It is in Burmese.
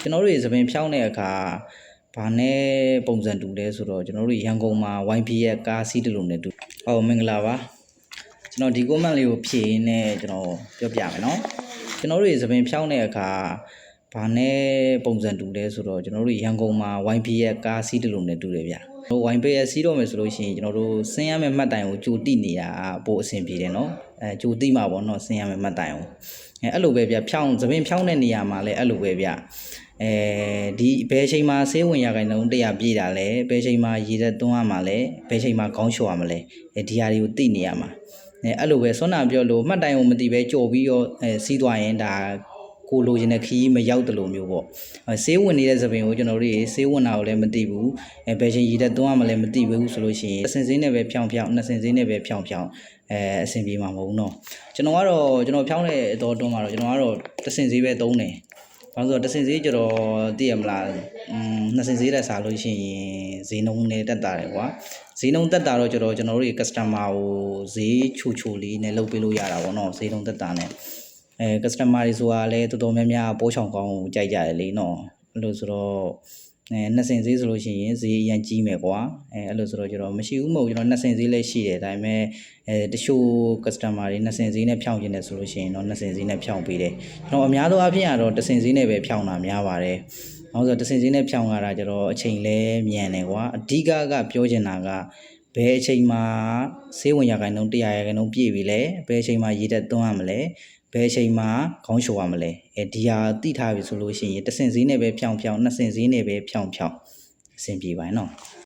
ကျွန်တော်တို့ရေသပင်ဖြောင်းတဲ့အခါဘာနဲ့ပုံစံတူလဲဆိုတော့ကျွန်တော်တို့ရန်ကုန်မှာ YP ရဲ့ကားစီးတလို့နဲ့တူဟုတ်မင်္ဂလာပါကျွန်တော်ဒီ comment လေးကိုဖြည့်ရင်းနဲ့ကျွန်တော်ပြောပြမယ်နော်ကျွန်တော်တို့ရေသပင်ဖြောင်းတဲ့အခါဘာနဲ့ပုံစံတူလဲဆိုတော့ကျွန်တော်တို့ရန်ကုန်မှာ YP ရဲ့ကားစီးတလို့နဲ့တူတယ်ဗျတို့ YP ရဲ့စီးတော့မယ်ဆိုလို့ရှိရင်ကျွန်တော်တို့ဆင်းရမယ့်မှတ်တိုင်ကိုကြိုတိနေရပို့အဆင်ပြေတယ်နော်ကြိုတိမှာပေါ့နော်ဆင်းရမယ့်မှတ်တိုင်ကိုအဲ့လိုပဲဗျဖြောင်းသပင်ဖြောင်းတဲ့နေရာမှာလည်းအဲ့လိုပဲဗျဒီဘယ်ချိန်မှာဆေးဝင်ရခိုင်နှုန်း100ပြည့်တာလဲဘယ်ချိန်မှာရေသက်သွန်းရမှာလဲဘယ်ချိန်မှာခေါင်းလျှော်ရမှာလဲဒီဟာတွေကိုသိနေရမှာအဲ့လိုပဲဆွမ်းနာပြောလို့မှတ်တိုင်ကိုမသိပဲကြော်ပြီးတော့စီးသွားရင်ဒါကိုလိုချင်တဲ့ခီးမရောက်တလို့မျိုးပေါ့ဆေးဝင်နေတဲ့သပင်ကိုကျွန်တော်တို့ဆေးဝင်တာကိုလည်းမသိဘူးဘယ်ချိန်ရေသက်သွန်းရမှာလဲမသိဘူးဆိုလို့ရှိရင်အစင်စင်းနဲ့ပဲဖြောင်းဖြောင်းနှစ်စင်စင်းနဲ့ပဲဖြောင်းဖြောင်းအဆင်ပြေမှာမဟုတ်ဘူးเนาะကျွန်တော်ဖြောင်းတဲ့အတော်တွန်းမှာတော့ကျွန်တော်ကတော့တစင်စည်းပဲသုံးတယ်ဘာလို့ဆိုတော့တစင်စည်းကျတော့သိရမလားနှစ်စင်စည်းတက်စားလို့ရှိရင်ဈေးနှုန်းနဲ့တက်တာတယ်ကွာဈေးနှုန်းတက်တာတော့ကျတော့ကျွန်တော်တို့ customer ကိုဈေးချိုလေးနဲ့လုပ်ပေးလို့ရတာပေါ့เนาะဈေးနှုန်းတက်တာနဲ့customer တွေဆိုတာလည်းတော်တော်များများပိုးချောင်ကောင်းကိုကြိုက်ကြတယ်လေเนาะအဲ့လိုဆိုတော့နှစ်စင်ဈေးဆိုလို့ရှိရင်ဈေးအရင်ကြီးမယ်ကွာအဲ့လိုဆိုတော့ကျွန်တော်မရှိဘူးမဟုတ်ကျွန်တော်နှစ်စင်ဈေးလည်းရှိတယ်ဒါပေမဲ့တချို့ customer တွေနှစ်စင်ဈေးနဲ့ဖြောင်းကျင်တယ်ဆိုလို့ရှိရင်တော့နှစ်စင်ဈေးနဲ့ဖြောင်းပေးတယ်ကျွန်တော်အများသောအားဖြင့်ကတော့တစ်စင်ဈေးနဲ့ပဲဖြောင်းတာများပါတယ်နောက်ဆိုတစ်စင်ဈေးနဲ့ဖြောင်းရတာကျတော့အချိန်လဲမြန်တယ်ကွာအဓိကပြောချင်တာကဘယ်အချိန်မှာဆေးဝင်ရခိုင်နှုန်း100ရာခိုင်နှုန်းပြည့်ပြီလဲဘယ်အချိန်မှာရေတက်သွန်းရမလဲဘယ်အချိန်မှာခေါင်းလျှော်ရမလဲဒီဟာသိထားပြီဆိုလို့ရှိရင်တစ်စင်ဈေးနဲ့ပဲဖြောင်းဖြောင်းနှစ်စင်ဈေးနဲ့ပဲဖြောင်းဖြောင်းအဆင်ပြေပါနော်